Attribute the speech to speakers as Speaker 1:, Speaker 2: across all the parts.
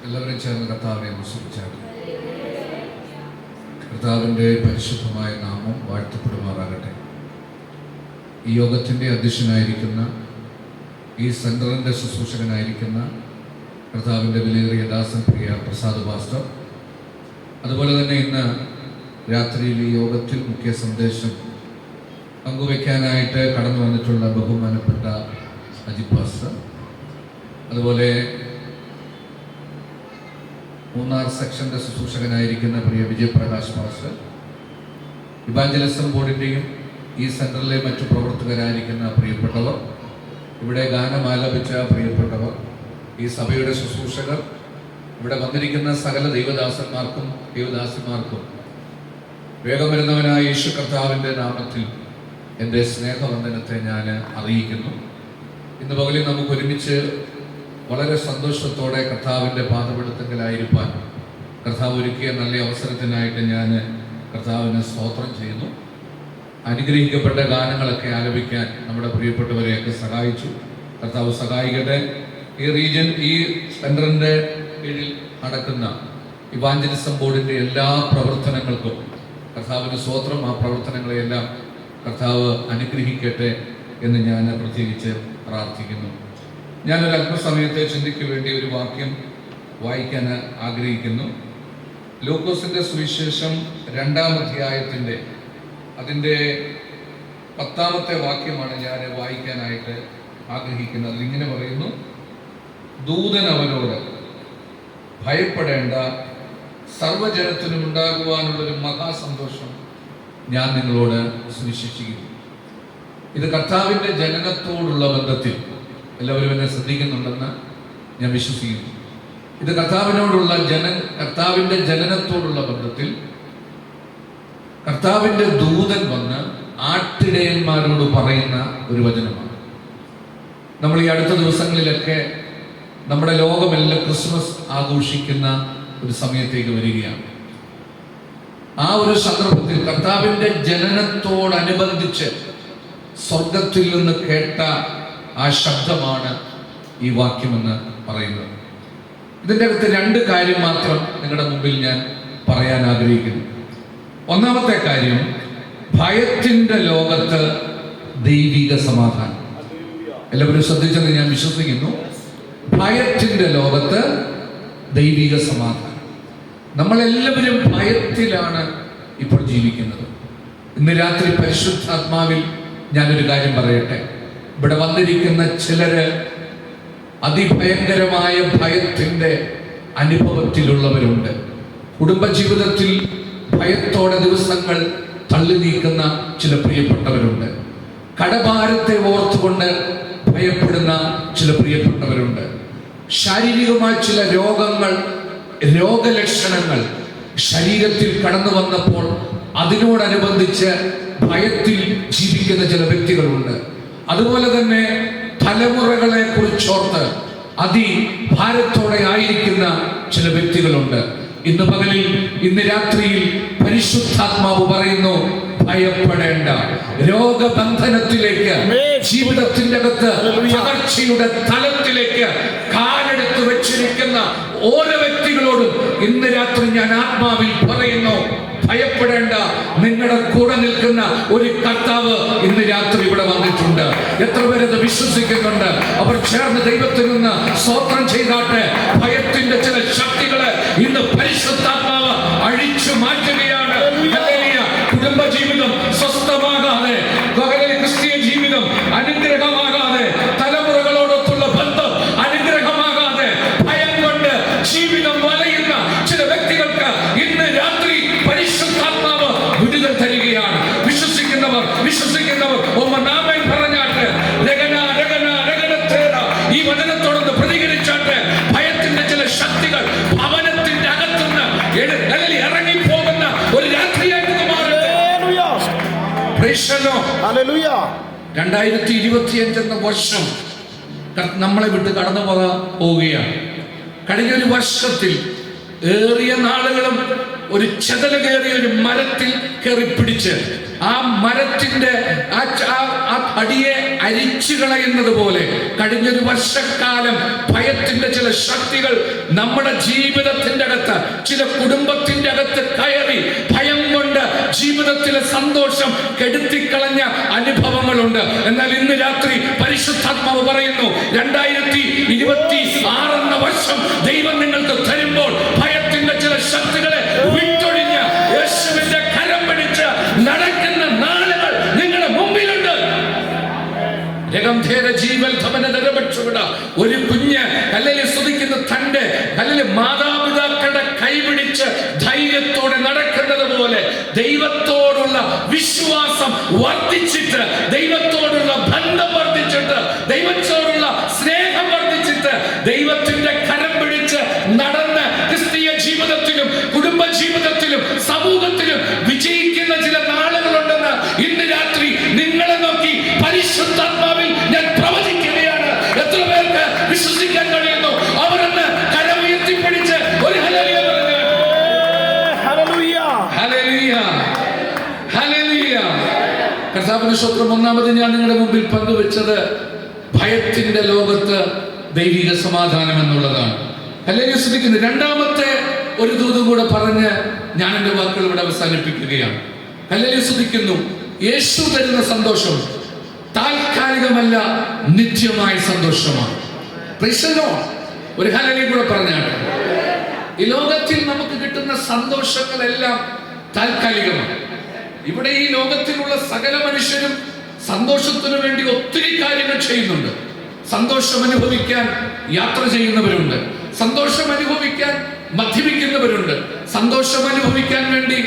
Speaker 1: എല്ലാവരും ചേർന്ന് കർത്താവിനെ നമസ്കരിച്ചാണ്. കർത്താവിൻ്റെ പരിശുദ്ധമായ നാമം വാഴ്ത്തപ്പെടുമാറാകട്ടെ. ഈ യോഗത്തിൻ്റെ അധ്യക്ഷനായിരിക്കുന്ന, ഈ സെൻറ്ററിൻ്റെ ശുശ്രൂഷകനായിരിക്കുന്ന കർത്താവിൻ്റെ വിലയേറിയ ദാസൻ പ്രിയ പ്രസാദ് പാസ്റ്റർ, അതുപോലെ തന്നെ ഇന്ന് രാത്രിയിൽ ഈ യോഗത്തിൽ മുഖ്യ സന്ദേശം പങ്കുവയ്ക്കാനായിട്ട് കടന്നു വന്നിട്ടുള്ള ബഹുമാനപ്പെട്ട അജിത് പാസ്റ്റർ, അതുപോലെ മൂന്നാർ സെക്ഷൻ്റെ ശുശ്രൂഷകനായിരിക്കുന്ന പ്രിയ വിജയപ്രകാശ് പാസ്റ്റർ, ഇവാഞ്ചലിസം ബോർഡിൻ്റെയും ഈ സെൻറ്ററിലെ മറ്റു പ്രവർത്തകരായിരിക്കുന്ന പ്രിയപ്പെട്ടവർ, ഇവിടെ ഗാനം ആലപിച്ച പ്രിയപ്പെട്ടവർ, ഈ സഭയുടെ ശുശ്രൂഷകർ, ഇവിടെ വന്നിരിക്കുന്ന സകല ദൈവദാസന്മാർക്കും ദൈവദാസിമാർക്കും വേഗം വരുന്നവനായ യേശു കർത്താവിൻ്റെ നാമത്തിൽ എൻ്റെ സ്നേഹവന്ദനത്തെ ഞാൻ അറിയിക്കുന്നു. ഇന്ന് പകലിൽ നമുക്ക് ഒരുമിച്ച് വളരെ സന്തോഷത്തോടെ കർത്താവിൻ്റെ പാദപീഠത്തിലായിരിക്കാൻ കർത്താവ് ഒരുക്കിയ നല്ല അവസരത്തിനായിട്ട് ഞാൻ കർത്താവിനെ സ്തോത്രം ചെയ്യുന്നു. അനുഗ്രഹിക്കപ്പെട്ട ഗാനങ്ങളൊക്കെ ആലപിക്കാൻ നമ്മുടെ പ്രിയപ്പെട്ടവരെയൊക്കെ സഹായിച്ചു. കർത്താവ് സഹായിക്കട്ടെ. ഈ റീജിയൻ, ഈ സെൻറ്ററിൻ്റെ കീഴിൽ നടക്കുന്ന ഇവാഞ്ചലിസം ബോർഡിൻ്റെ എല്ലാ പ്രവർത്തനങ്ങൾക്കും കർത്താവിന് സ്തോത്രം. ആ പ്രവർത്തനങ്ങളെയെല്ലാം കർത്താവ് അനുഗ്രഹിക്കട്ടെ എന്ന് ഞാൻ പ്രത്യേകിച്ച് പ്രാർത്ഥിക്കുന്നു. ഞാനൊരു അല്പസമയത്തെ ചിന്തയ്ക്ക് വേണ്ടി ഒരു വാക്യം വായിക്കാൻ ആഗ്രഹിക്കുന്നു. ലൂക്കോസിൻ്റെ സുവിശേഷം 2-ാം അധ്യായത്തിൻ്റെ അതിൻ്റെ 10-ാമത്തെ വാക്യമാണ് ഞാൻ വായിക്കാനായിട്ട് ആഗ്രഹിക്കുന്നത്. ഇങ്ങനെ പറയുന്നു: ദൂതൻ അവരോട്, ഭയപ്പെടേണ്ട, സർവ്വജനത്തിനും ഉണ്ടാകുവാനുള്ളൊരു മഹാസന്തോഷം ഞാൻ നിങ്ങളോട് സുവിശേഷിക്കുന്നു. ഇത് കർത്താവിൻ്റെ ജനനത്തോടുള്ള ബന്ധത്തിൽ എല്ലാവരും എന്നെ ശ്രദ്ധിക്കുന്നുണ്ടെന്ന് ഞാൻ വിശ്വസിക്കുന്നു. ഇത് കർത്താവിൻ്റെ ജനനത്തോടുള്ള ബന്ധത്തിൽ കർത്താവിൻ്റെ ദൂതൻ വന്ന് ആട്ടിടയന്മാരോട് പറയുന്ന ഒരു വചനമാണ്. നമ്മൾ ഈ അടുത്ത ദിവസങ്ങളിലൊക്കെ നമ്മുടെ ലോകമെല്ലാം ക്രിസ്മസ് ആഘോഷിക്കുന്ന ഒരു സമയത്തേക്ക് വരികയാണ്. ആ ഒരു സന്ദർഭത്തിൽ കർത്താവിൻ്റെ ജനനത്തോടനുബന്ധിച്ച് സ്വർഗത്തിൽ നിന്ന് കേട്ട ആ ശബ്ദമാണ് ഈ വാക്യമെന്ന് പറയുന്നത്. ഇതിൻ്റെ അകത്ത് 2 കാര്യം മാത്രം നിങ്ങളുടെ മുമ്പിൽ ഞാൻ പറയാൻ ആഗ്രഹിക്കുന്നു. ഒന്നാമത്തെ കാര്യം, ഭയത്തിൻ്റെ ലോകത്ത് ദൈവിക സമാധാനം. എല്ലാവരും ശ്രദ്ധിച്ചെന്ന് ഞാൻ വിശ്വസിക്കുന്നു. ഭയത്തിൻ്റെ ലോകത്ത് ദൈവിക സമാധാനം. നമ്മളെല്ലാവരും ഭയത്തിലാണ് ഇപ്പോൾ ജീവിക്കുന്നത്. ഇന്ന് രാത്രി പരിശുദ്ധാത്മാവിൽ ഞാനൊരു കാര്യം പറയട്ടെ. ഇവിടെ വന്നിരിക്കുന്ന ചിലര് അതിഭയങ്കരമായ ഭയത്തിൻ്റെ അനുഭവത്തിലുള്ളവരുണ്ട്. കുടുംബജീവിതത്തിൽ ഭയത്തോടെ ദിവസങ്ങൾ തള്ളി നീക്കുന്ന ചില പ്രിയപ്പെട്ടവരുണ്ട്. കടഭാരത്തെ ഓർത്തുകൊണ്ട് ഭയപ്പെടുന്ന ചില പ്രിയപ്പെട്ടവരുണ്ട്. ശാരീരികമായ ചില രോഗലക്ഷണങ്ങൾ ശരീരത്തിൽ കടന്നു വന്നപ്പോൾ അതിനോടനുബന്ധിച്ച് ഭയത്തിൽ ജീവിക്കുന്ന ചില വ്യക്തികളുണ്ട്. അതുപോലെ തന്നെ തലമുറകളെ കുറിച്ചോർത്ത് അതിഭാരത്തോടെ ആയിരിക്കുന്ന ചില വ്യക്തികളുണ്ട്. ഇന്ന് പകലിൽ, ഇന്ന് രാത്രിയിൽ പരിശുദ്ധാത്മാവ് പറയുന്നു, ഭയപ്പെടേണ്ട. രോഗബന്ധനത്തിലേക്ക്, ജീവിതത്തിന്റെ അകത്ത് പകർച്ചയുടെ തലത്തിലേക്ക് കാലെടുത്ത് വെച്ചിരിക്കുന്ന ഓരോ വ്യക്തികളോടും ഇന്ന് രാത്രി ഞാൻ ആത്മാവിൽ പറയുന്നു, ഭയപ്പെടേണ്ട. നിങ്ങളുടെ കൂടെ നിൽക്കുന്ന ഒരു കർത്താവ് ഇന്ന് രാത്രി ഇവിടെ വന്നിട്ടുണ്ട്. എത്ര പേരത് വിശ്വസിക്കുന്നുണ്ട്? അവർ ചേർന്ന് ദൈവത്തിൽ നിന്ന് സ്തോത്രം ചെയ്താട്ടെ. ഭയത്തിന്റെ ചില ശക്തികളെ ഇന്ന് പരിശുദ്ധാത്മാവ് അഴിച്ചു മാറ്റുകയാണ്. കുടുംബജീവിതം സ്വസ്ഥമാകാതെ, ക്രിസ്തീയ ജീവിതം അനുഗ്രഹമാകാതെ, തലമുറകളോടൊത്തുള്ള ബന്ധം അനുഗ്രഹമാകാതെ, ഭയം കൊണ്ട് ജീവിതം വലയുന്ന ചില വ്യക്തികൾക്ക് ഇന്ന് രാത്രി പരിശുദ്ധാത്മാവ് വിടുതൽ തരികയാണ്. വിശ്വസിക്കുന്നവർ ഒന്നാമൻ പറഞ്ഞാട്ട്, ഈ വചനത്തോടൊന്ന് പ്രതികരിച്ചാട്ട്. ഭയത്തിന്റെ ചില ശക്തികൾ ഭവനത്തിന്റെ അകത്തുനിന്ന് ഇറങ്ങിപ്പോകുന്ന ഒരു രാത്രിയായിട്ട് മാറട്ടെ. 2025 എന്ന വർഷം നമ്മളെ വിട്ട് കടന്നു പോവുകയാണ്. കഴിഞ്ഞ ഒരു വർഷത്തിൽ ഏറിയ നാളുകളും ഒരു ചെതല് കയറിയ ഒരു മരത്തിൽ കയറി പിടിച്ച് ആ മരത്തിന്റെ ആ അടിയെ അരിച്ചു കളയുന്നത് പോലെ കഴിഞ്ഞൊരു വർഷക്കാലം ഭയത്തിന്റെ ചില ശക്തികൾ നമ്മുടെ ജീവിതത്തിന്റെ അകത്ത്, ചില കുടുംബത്തിന്റെ അകത്ത് കയറി ഭയം കൊണ്ട് ജീവിതത്തിലെ സന്തോഷം കെടുത്തിക്കളഞ്ഞ അനുഭവങ്ങളുണ്ട്. എന്നാൽ ഇന്ന് രാത്രി പരിശുദ്ധാത്മാവ് പറയുന്നു, 2026 എന്ന വർഷം ദൈവം നിങ്ങൾക്ക് തരുമ്പോൾ ഭയത്തിന്റെ ചില ശക്തികളെ വിട്ടൊഴിഞ്ഞ് യേശുവിന്റെ കരം പിടിച്ച് നടക്കുന്ന നാളുകൾ നിങ്ങളുടെ മുമ്പിലുണ്ട്. ഒരു കുഞ്ഞ് കല്ലിൽ സ്തുതിക്കുന്ന തന്റെ മാതാപിതാക്കളുടെ കൈപിടിച്ച് ധൈര്യത്തോടെ നടക്കുന്നത് പോലെ ദൈവത്തോടുള്ള വിശ്വാസം വർദ്ധിച്ചിട്ട്, ദൈവത്തോടുള്ള ബന്ധം വർദ്ധിച്ചിട്ട്, ദൈവത്തോടുള്ള സ്നേഹം വർദ്ധിച്ചിട്ട് ദൈവത്തിന്റെ കരം പിടിച്ച് നടന്ന് ക്രിസ്തീയ ജീവിതത്തിലും കുടുംബ ജീവിതത്തിലും സമൂഹത്തിലും വിജയിക്കുന്ന ചില നാളുകളുണ്ടെന്ന് ഇന്ന് രാത്രി നിങ്ങളെ നോക്കി പരിശുദ്ധാത്മാവിൽ ഞാൻ പ്രവചിക്കുകയാണ്. എത്ര പേർക്ക് വിശ്വസിക്കാൻ കഴിയുന്നു? അവരെന്ന് കരമുയർത്തിപ്പിടിച്ച് ഒരു ഹല്ലേലൂയ പറഞ്ഞു. Hallelujah, hallelujah, hallelujah. കർത്താവിന്റെ സ്തോത്രം. ഒന്നാമത് ഞാൻ നിങ്ങളുടെ മുമ്പിൽ പങ്കുവെച്ചത് ഭയത്തിന്റെ ലോകത്ത് ദൈവിക സമാധാനം എന്നുള്ളതാണ്. ഹല്ലേലൂയ സ്തുതിക്കുന്നു. രണ്ടാമത്തെ ഒരു ദൂതും കൂടെ പറഞ്ഞ് ഞാൻ എൻ്റെ വാക്കുകൾ ഇവിടെ അവസാനിപ്പിക്കുകയാണ്. ഹല്ലേലൂയ സ്തുതിക്കുന്നു. യേശു തരുന്ന സന്തോഷം താൽക്കാലികമല്ല, നിത്യമായ സന്തോഷമാണ്. Praise the Lord. ഒരു ഹല്ലേലൂയ കൂടെ പറഞ്ഞാട്ടെ. ഈ ലോകത്തിൽ നമുക്ക് കിട്ടുന്ന സന്തോഷങ്ങളെല്ലാം താൽക്കാലികമാണ്. ഇവിടെ ഈ ലോകത്തിലുള്ള സകല മനുഷ്യരും സന്തോഷത്തിനു വേണ്ടി ഒത്തിരി കാര്യങ്ങൾ ചെയ്യുന്നുണ്ട്. സന്തോഷം അനുഭവിക്കാൻ യാത്ര ചെയ്യുന്നവരുണ്ട്, സന്തോഷം അനുഭവിക്കാൻ മദ്യപിക്കുന്നവരുണ്ട്, സന്തോഷം അനുഭവിക്കാൻ വേണ്ടി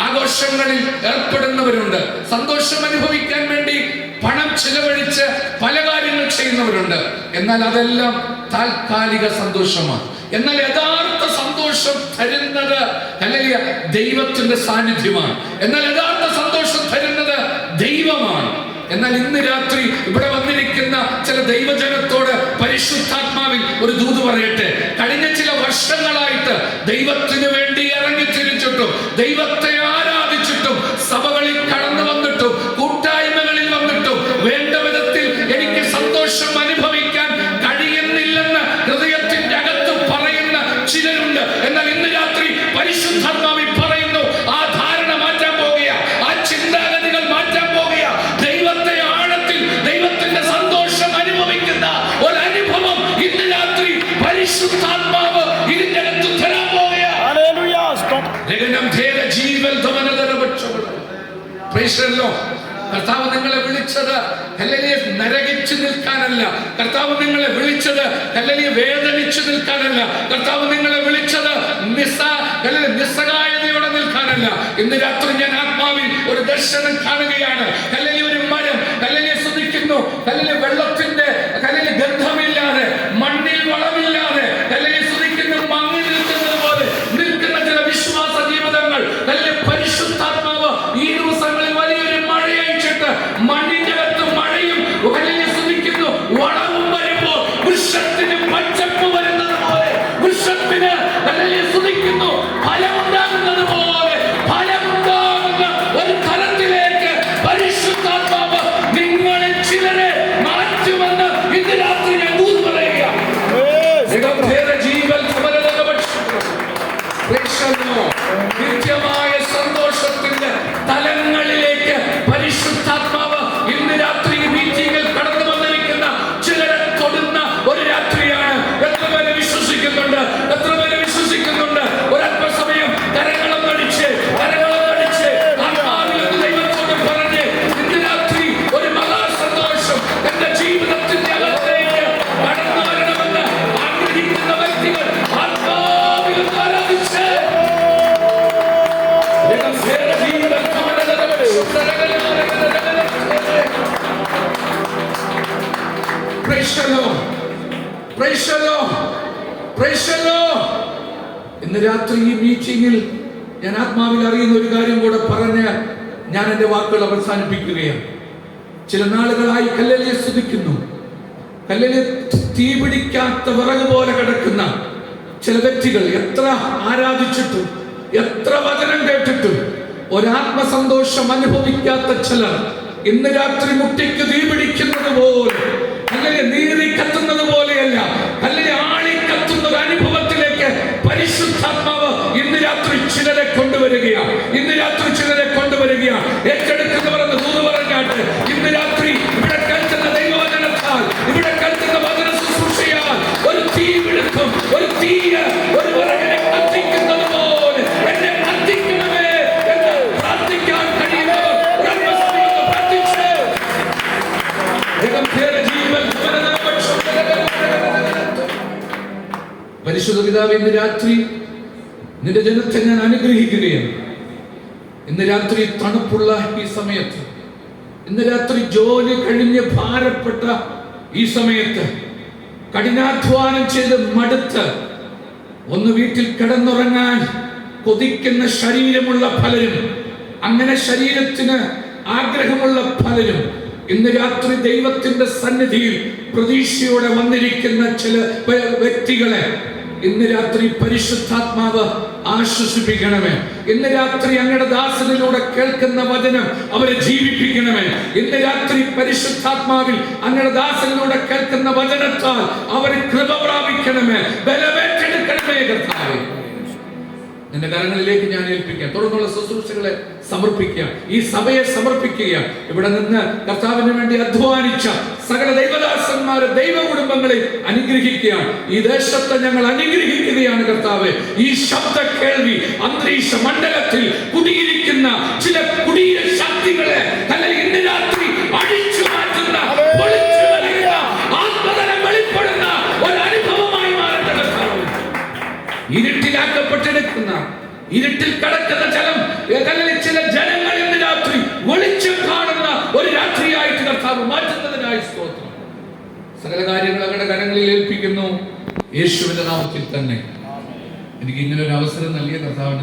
Speaker 1: ആഘോഷങ്ങളിൽ ഏർപ്പെടുന്നവരുണ്ട്, സന്തോഷം അനുഭവിക്കാൻ വേണ്ടി പണം ചിലവഴിച്ച് പല കാര്യങ്ങൾ ചെയ്യുന്നവരുണ്ട്. എന്നാൽ അതെല്ലാം താൽക്കാലിക സന്തോഷമാണ്. എന്നാൽ യഥാർത്ഥ സന്തോഷം തരുന്നത് അല്ലെങ്കിൽ ദൈവത്തിന്റെ സാന്നിധ്യമാണ്. എന്നാൽ യഥാർത്ഥ സന്തോഷം തരുന്നത് ദൈവമാണ്. എന്നാൽ ഇന്ന് രാത്രി ഇവിടെ വന്നിരിക്കുന്ന ചില ദൈവജനത്തോട് പരിശുദ്ധാത്മാവിൽ ഒരു ദൂത് പറയട്ടെ. കഴിഞ്ഞ ചില വർഷങ്ങളായിട്ട് ദൈവത്തിന് വേണ്ടി ഇറങ്ങിത്തിരിച്ചിട്ടും ദൈവത്തെ ആരാധിച്ചിട്ടും സഭകളിൽ കടന്നു വന്നിട്ടും കൂട്ടായ്മകളിൽ വന്നിട്ടും വേണ്ട വിധത്തിൽ എനിക്ക് സന്തോഷം അനുഭവിക്കാൻ കഴിയുന്നില്ലെന്ന് ഹൃദയത്തിന്റെ അകത്ത് പറയുന്ന ചിലരുണ്ട്. എന്നാൽ ഇന്ന് രാത്രി പരിശുദ്ധാത്മാവിൽ പറയുന്നു, ആ ധാരണ മാറ്റാൻ പോകുക, ആ ചിന്താഗതികൾ മാറ്റാൻ പോകുക. ദൈവത്തെ ആഴത്തിൽ ദൈവത്തിന്റെ സന്തോഷം അനുഭവിക്കുന്ന ഒരു അനുഭവം ഇന്ന് രാത്രി പരിശുദ്ധാത്മാവ് ഇതിന്റെ അകത്ത് തരാൻ പോകുക. കർത്താവ് നിങ്ങളെ വിളിച്ചത് നരകിച്ചു നിൽക്കാനല്ല. കർത്താവ് നിങ്ങളെ വിളിച്ചത് വേദനിച്ചു നിൽക്കാനല്ല. കർത്താവ് നിങ്ങളെ വിളിച്ചത് നിസ്സഹായതയോടെ നിൽക്കാനല്ല. ഇന്ന് രാത്രി ഞാൻ ആത്മാവിൽ ഒരു ദർശനം കാണുകയാണ്. ഒരു മരം സ്തുതിക്കുന്നു, വെള്ളത്തിന്റെ ഗന്ധമില്ലാതെ, മണ്ണിൽ വളമില്ലാതെ സ്തുതിക്കുന്നു, മങ്ങി നിൽക്കുന്നത് പോലെ നിൽക്കുന്ന ചില വിശ്വാസ ജീവിതങ്ങൾ പരിശുദ്ധാത്മാവ് ഈ ദിവസങ്ങളിൽ വലിയൊരു മഴയയച്ചിട്ട് മണ്ണിന്റെ അകത്ത് മഴയും സ്തുതിക്കുന്നു, വളവും വരുമ്പോൾ വൃക്ഷത്തിന് പച്ചപ്പ് വരുന്നത് പോലെ, വൃക്ഷത്തിന് സ്തുതിക്കുന്നു ഫലമുണ്ടാകുന്നത് പോലെ ഫലമുണ്ടാകുന്ന ഒരു തലത്തിലേക്ക് പരിശുദ്ധാത്മാവ് നിങ്ങളിൽ ചിലരെ മാറ്റുമെന്ന് ഇന്ന് രാത്രി ഞാൻ ദൂത് പറയുക. നിത്യമായ സന്തോഷത്തിന്റെ തലങ്ങളിലേക്ക് പരിശുദ്ധാത്മാവ് ഇന്ന് രാത്രി മീറ്റിംഗിൽ കടന്നു വന്നിരിക്കുന്ന ചിലരെ തൊടുന്ന ഒരു രാത്രിയാണ്. എത്ര പേര് വിശ്വസിക്കുന്നുണ്ട്? എത്ര പേര് വിശ്വസിക്കുന്നുണ്ട്? ഒരല്പസമയം കരങ്ങളൊന്നടിച്ച് ആത്മാവിലെന്ന് ദൈവത്തോട് പറഞ്ഞ് ഇന്ന് രാത്രി ഒരു മഹാസന്തോഷം എന്റെ ജീവിതത്തിന്റെ അകത്തേക്ക് കടന്നു വരണമെന്ന് ആഗ്രഹിക്കുന്ന വ്യക്തികൾ ആത്മാവിലെന്ന് ആരാധിച്ച് ഇന്ന് രാത്രി ഈ മീറ്റിംഗിൽ ഞാൻ ആത്മാവിൽ അറിയുന്ന ഒരു കാര്യം കൂടെ പറഞ്ഞ് ഞാൻ എന്റെ വാക്കുകൾ അവസാനിപ്പിക്കുകയാണ്. ചില നാളുകളായി കല്ലേലിയെ സ്തുതിക്കുന്നു, കല്ലേലിയെ തീ പിടിക്കാത്ത വിറക് പോലെ കിടക്കുന്ന ചില വ്യക്തികൾ എത്ര ആരാധിച്ചിട്ടും എത്ര വചനം കേട്ടിട്ടും ഒരാത്മസന്തോഷം അനുഭവിക്കാത്ത ചിലർ ഇന്ന് രാത്രി മുട്ടിക്ക് തീ പിടിക്കുന്നത് പോലെ, അല്ലെങ്കിൽ നീറി കത്തുന്നത് പോലെയല്ല, അല്ലെങ്കിൽ ആളി കത്തുന്ന ഒരു അനുഭവത്തിലേക്ക് പരിശുദ്ധാത്മാവ് ഇന്ന് രാത്രി ചിലരെ കൊണ്ടുവരികയാണ്. ഇന്ന് രാത്രി ചിലരെ കൊണ്ടുവരികയാണ്. ഏറ്റെടുക്കുന്നവർ എന്ന് ദൂത് പറഞ്ഞാട്ട് ഇന്ന് രാത്രി ഇവിടെ കേൾക്കുന്ന ദൈവവചനത്താൽ, ഇവിടെ കേൾക്കുന്ന വചന ശുശ്രൂഷയാൽ ഒരു തീ വിടുക്കും, ഒരു തീയ ഒരു വിറകിനെ കത്തിക്കുന്നത് പോലെ എന്നെ കത്തിക്കണമേ എന്ന് പ്രാർത്ഥിക്കാൻ കഴിയുന്നവർ പ്രാർത്ഥിച്ച് പരിശുദ്ധ പിതാവേ, ഇന്ന് രാത്രി നിന്റെ ജനത്തെ ഞാൻ അനുഗ്രഹിക്കുകയാണ്. ഇന്ന് രാത്രി തണുപ്പുള്ള ഈ സമയത്ത്, ഇന്ന് രാത്രി ജോലി കഴിഞ്ഞ് ഭാരപ്പെട്ട ഈ സമയത്ത്, കഠിനാധ്വാനം ചെയ്ത് മടുത്ത് ഒന്ന് വീട്ടിൽ കിടന്നുറങ്ങാൻ കൊതിക്കുന്ന ശരീരമുള്ള പലരും, അങ്ങനെ ശരീരത്തിന് ആഗ്രഹമുള്ള പലരും ഇന്ന് രാത്രി ദൈവത്തിന്റെ സന്നിധിയിൽ പ്രതീക്ഷയോടെ വന്നിരിക്കുന്ന ചില വ്യക്തികളെ ഇന്ന് രാത്രി പരിശുദ്ധാത്മാവ് ആശ്വസിപ്പിക്കണമേ. ഇന്ന് രാത്രി അങ്ങയുടെ ദാസനിലൂടെ കേൾക്കുന്ന വചനം അവരെ ജീവിപ്പിക്കണമേ. ഇന്ന് രാത്രി പരിശുദ്ധാത്മാവിൽ അങ്ങയുടെ ദാസനിലൂടെ കേൾക്കുന്ന വചനത്താൽ അവർ കൃപ പ്രാപിക്കണമേ, ബലമേറ്റെടുക്കണമേ. കർത്താവേ, നിന്റെ കരങ്ങളിലേക്ക് ഞാൻ ഏൽപ്പിക്കാം. തുടർന്നുള്ള ശുശ്രൂഷകളെ സമർപ്പിക്കുക, ഈ സഭയെ സമർപ്പിക്കുക. ഇവിടെ നിന്ന് കർത്താവിന് വേണ്ടി അധ്വാനിച്ച സകല ദൈവദാസന്മാരെ, ദൈവ കുടുംബങ്ങളെ അനുഗ്രഹിക്കുക. ഈ ദേശത്തെ ഞങ്ങൾ അനുഗ്രഹിക്കുകയാണ് കർത്താവേ. ഈ ശബ്ദ കേൾവി അന്തരീക്ഷ മണ്ഡലത്തിൽ കുടിയിരിക്കുന്ന ചില കുടിയ ശക്തികളെ ഇന്ന് രാത്രി അടിച്ചു മാറ്റുന്ന, പൊളിച്ചു കളയുന്ന, ആത്മതലം വെളിപ്പെടുന്ന ഒരു അനുഭവമായി മാറട്ടെ കർത്താവേ. ഇരുട്ടിലാക്കപ്പെട്ടെടുക്കുന്ന, ഇരുട്ടിൽ കടക്കുന്ന ചില ജനങ്ങൾ ഇന്ന് രാത്രി വെളിച്ചം കാണുന്ന ഒരു രാത്രിയായിട്ട് കർത്താവ് മാറ്റുന്നതിനായി സ്തോത്രം. സകല കാര്യങ്ങൾ അവരുടെ കരങ്ങളിൽ ഏൽപ്പിക്കുന്നു യേശുവിന്റെ നാമത്തിൽ തന്നെ. എനിക്ക് ഇങ്ങനെ ഒരു അവസരം നൽകിയ കർത്താവിന്